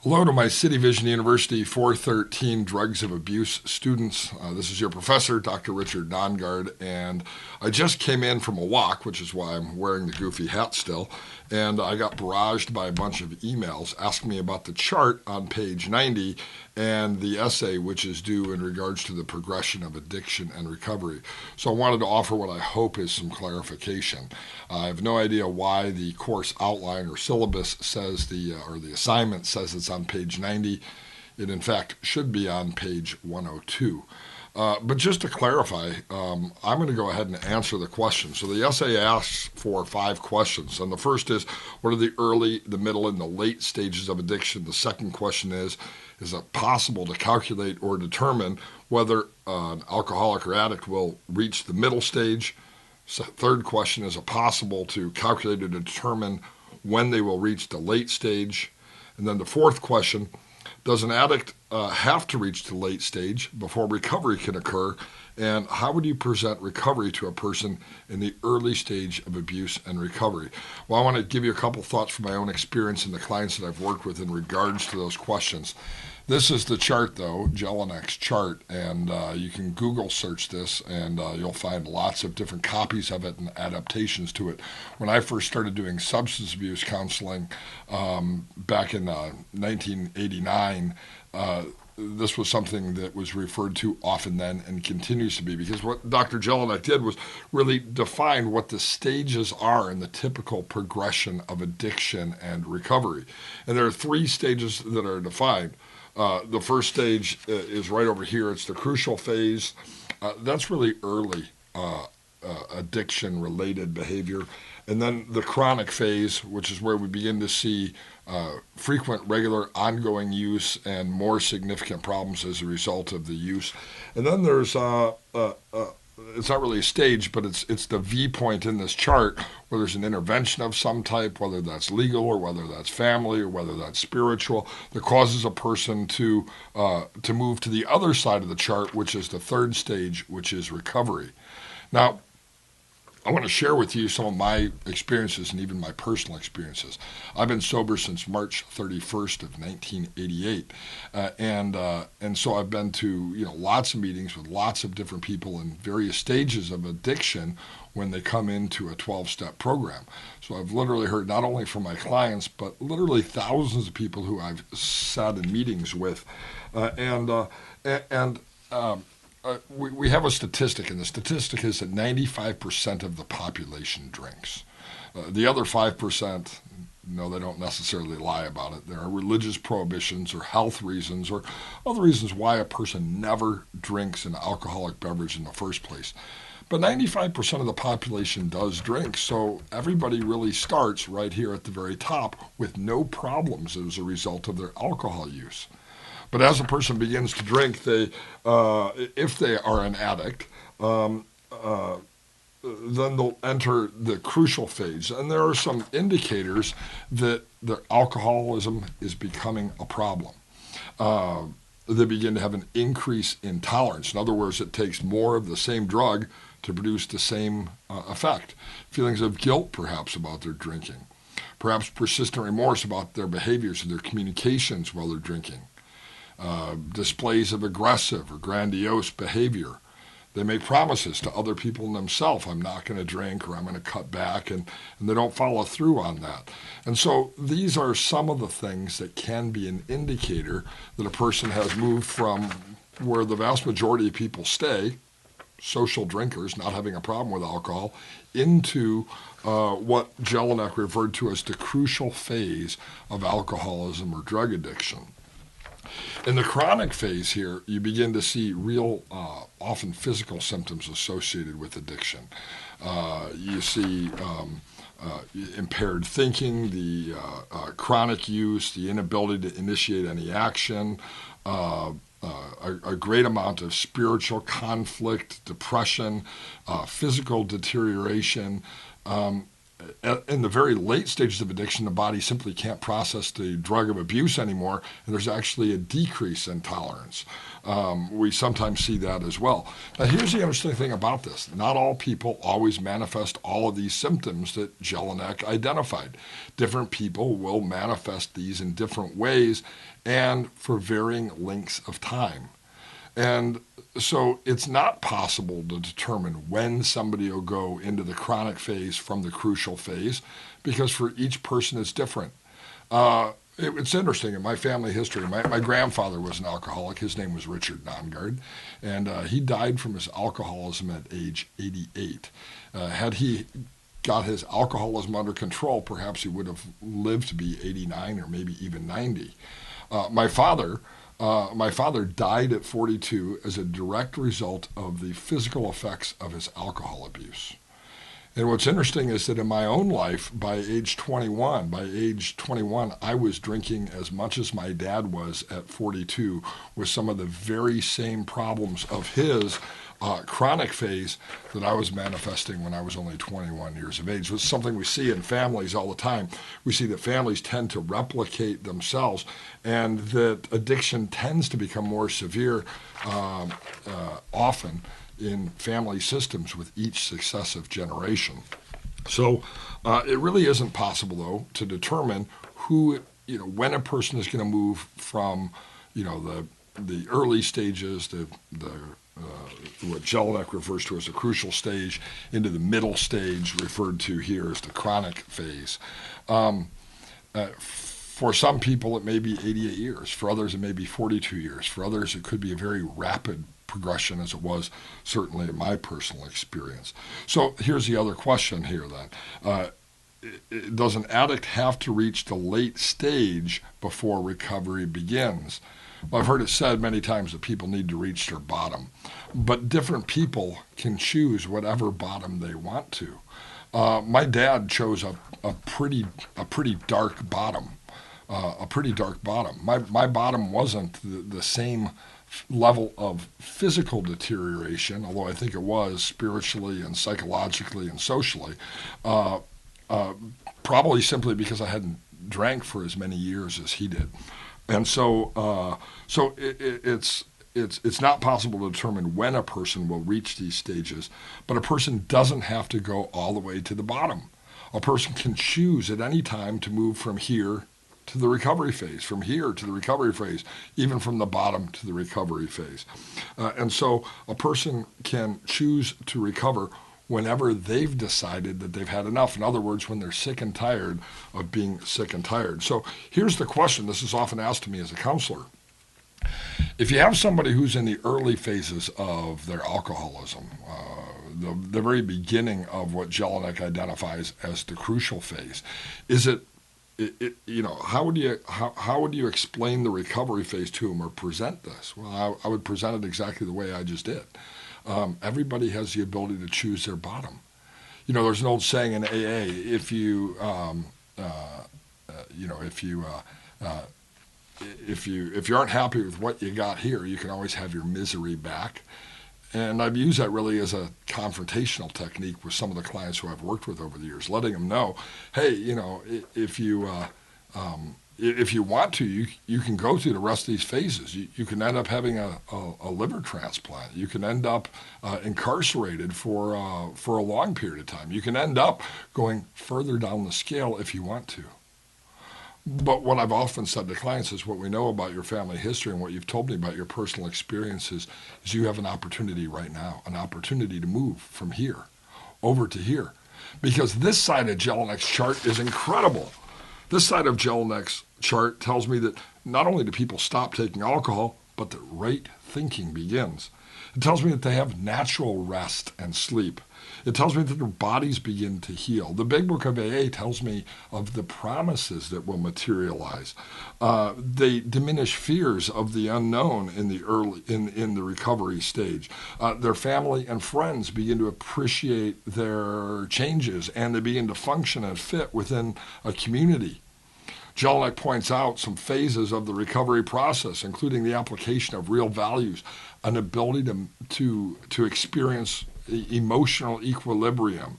Hello to my City Vision University 413 Drugs of Abuse students. This is your professor, Dr. Richard Nongard, and I just came in from a walk, which is why I'm wearing the goofy hat still, and I got barraged by a bunch of emails asking me about the chart on page 90 and the essay which is due in regards to the progression of addiction and recovery. So I wanted to offer what I hope is some clarification. I have no idea why the course outline or syllabus says or the assignment says it's on page 90. It in fact should be on page 102. But just to clarify, I'm going to go ahead and answer the question. So the essay asks for 5 questions. And the first is, what are the early, the middle, and the late stages of addiction? The second question is it possible to calculate or determine whether an alcoholic or addict will reach the middle stage? So third question, is it possible to calculate or determine when they will reach the late stage? And then the fourth question, does an addict have to reach the late stage before recovery can occur? And how would you present recovery to a person in the early stage of abuse and recovery? Well, I want to give you a couple thoughts from my own experience and the clients that I've worked with in regards to those questions. This is the chart, though, Jellineks chart, and you can Google search this, and you'll find lots of different copies of it and adaptations to it. When I first started doing substance abuse counseling back in 1989, this was something that was referred to often then and continues to be, because what Dr. Jellinek did was really define what the stages are in the typical progression of addiction and recovery. And there are 3 stages that are defined. The first stage is right over here. It's the crucial phase. That's really early addiction-related behavior. And then the chronic phase, which is where we begin to see frequent, regular, ongoing use and more significant problems as a result of the use. And then there's it's not really a stage, but it's the V point in this chart where there's an intervention of some type, whether that's legal or whether that's family or whether that's spiritual, that causes a person to move to the other side of the chart, which is the third stage, which is recovery. Now, I want to share with you some of my experiences and even my personal experiences. I've been sober since March 31st of 1988, and so I've been to lots of meetings with lots of different people in various stages of addiction when they come into a 12-step program. So I've literally heard not only from my clients, but literally thousands of people who I've sat in meetings with, we have a statistic, and the statistic is that 95% of the population drinks. The other 5%, no, they don't necessarily lie about it. There are religious prohibitions or health reasons or other reasons why a person never drinks an alcoholic beverage in the first place. But 95% of the population does drink, so everybody really starts right here at the very top with no problems as a result of their alcohol use. But as a person begins to drink, if they are an addict, then they'll enter the crucial phase. And there are some indicators that their alcoholism is becoming a problem. They begin to have an increase in tolerance. In other words, it takes more of the same drug to produce the same effect. Feelings of guilt, perhaps, about their drinking. Perhaps persistent remorse about their behaviors and their communications while they're drinking. Displays of aggressive or grandiose behavior. They make promises to other people and themselves, I'm not going to drink or I'm going to cut back, and they don't follow through on that. And so these are some of the things that can be an indicator that a person has moved from where the vast majority of people stay, social drinkers, not having a problem with alcohol, into what Jellinek referred to as the crucial phase of alcoholism or drug addiction. In the chronic phase here, you begin to see real, often physical symptoms associated with addiction. You see impaired thinking, the chronic use, the inability to initiate any action, a great amount of spiritual conflict, depression, physical deterioration. in the very late stages of addiction, the body simply can't process the drug of abuse anymore, and there's actually a decrease in tolerance. We sometimes see that as well. Now, here's the interesting thing about this. Not all people always manifest all of these symptoms that Jellinek identified. Different people will manifest these in different ways and for varying lengths of time. And so it's not possible to determine when somebody will go into the chronic phase from the crucial phase, because for each person it's different. It's interesting. In my family history, my grandfather was an alcoholic. His name was Richard Nongard, and he died from his alcoholism at age 88. Had he got his alcoholism under control, perhaps he would have lived to be 89 or maybe even 90. My father died at 42 as a direct result of the physical effects of his alcohol abuse. And what's interesting is that in my own life, by age 21, I was drinking as much as my dad was at 42, with some of the very same problems of his chronic phase that I was manifesting when I was only 21 years of age. It's something we see in families all the time. We see that families tend to replicate themselves, and that addiction tends to become more severe often in family systems with each successive generation. So it really isn't possible, though, to determine when a person is going to move from, the early stages, what Jellinek refers to as a crucial stage, into the middle stage, referred to here as the chronic phase. For some people, it may be 88 years. For others, it may be 42 years. For others, it could be a very rapid progression, as it was certainly in my personal experience. So here's the other question here then. Does an addict have to reach the late stage before recovery begins? Well, I've heard it said many times that people need to reach their bottom, but different people can choose whatever bottom they want to. My dad chose a pretty dark bottom. My bottom wasn't the same level of physical deterioration, although I think it was spiritually and psychologically and socially, probably simply because I hadn't drank for as many years as he did. And so it's not possible to determine when a person will reach these stages, but a person doesn't have to go all the way to the bottom. A person can choose at any time to move from here to the recovery phase, from here to the recovery phase, even from the bottom to the recovery phase. And so a person can choose to recover whenever they've decided that they've had enough. In other words, when they're sick and tired of being sick and tired. So here's the question. This is often asked to me as a counselor. If you have somebody who's in the early phases of their alcoholism, the very beginning of what Jellinek identifies as the crucial phase, how would you explain the recovery phase to them or present this? Well, I would present it exactly the way I just did. Everybody has the ability to choose their bottom. There's an old saying in AA: if you aren't happy with what you got here, you can always have your misery back. And I've used that really as a confrontational technique with some of the clients who I've worked with over the years, letting them know, hey, if you want to, you can go through the rest of these phases. You can end up having a liver transplant. You can end up incarcerated for a long period of time. You can end up going further down the scale if you want to. But what I've often said to clients is, what we know about your family history and what you've told me about your personal experiences is you have an opportunity right now, an opportunity to move from here over to here. Because this side of Jellinek's chart is incredible. This side of Jellinek's chart tells me that not only do people stop taking alcohol, but that right thinking begins. It tells me that they have natural rest and sleep. It tells me that their bodies begin to heal. The Big Book of AA tells me of the promises that will materialize. They diminish fears of the unknown in the recovery stage. Their family and friends begin to appreciate their changes, and they begin to function and fit within a community. Jellinek points out some phases of the recovery process, including the application of real values, an ability to experience emotional equilibrium,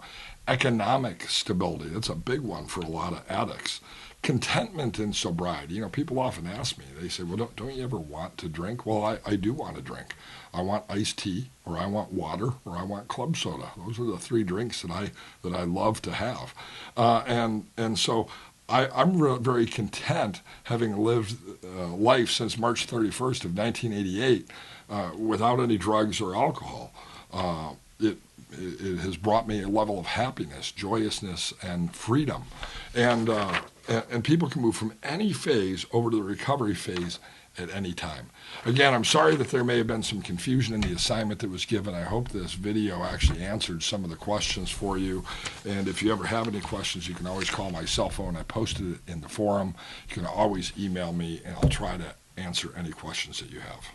Economic stability, that's a big one for a lot of addicts. Contentment in sobriety. You know, people often ask me, they say, well, don't you ever want to drink? Well, I do want to drink. I want iced tea, or I want water, or I want club soda. Those are the three drinks that I love to have. And so I'm very content having lived life since March 31st of 1988 without any drugs or alcohol. It has brought me a level of happiness, joyousness, and freedom. And people can move from any phase over to the recovery phase at any time. Again, I'm sorry that there may have been some confusion in the assignment that was given. I hope this video actually answered some of the questions for you. And if you ever have any questions, you can always call my cell phone. I posted it in the forum. You can always email me, and I'll try to answer any questions that you have.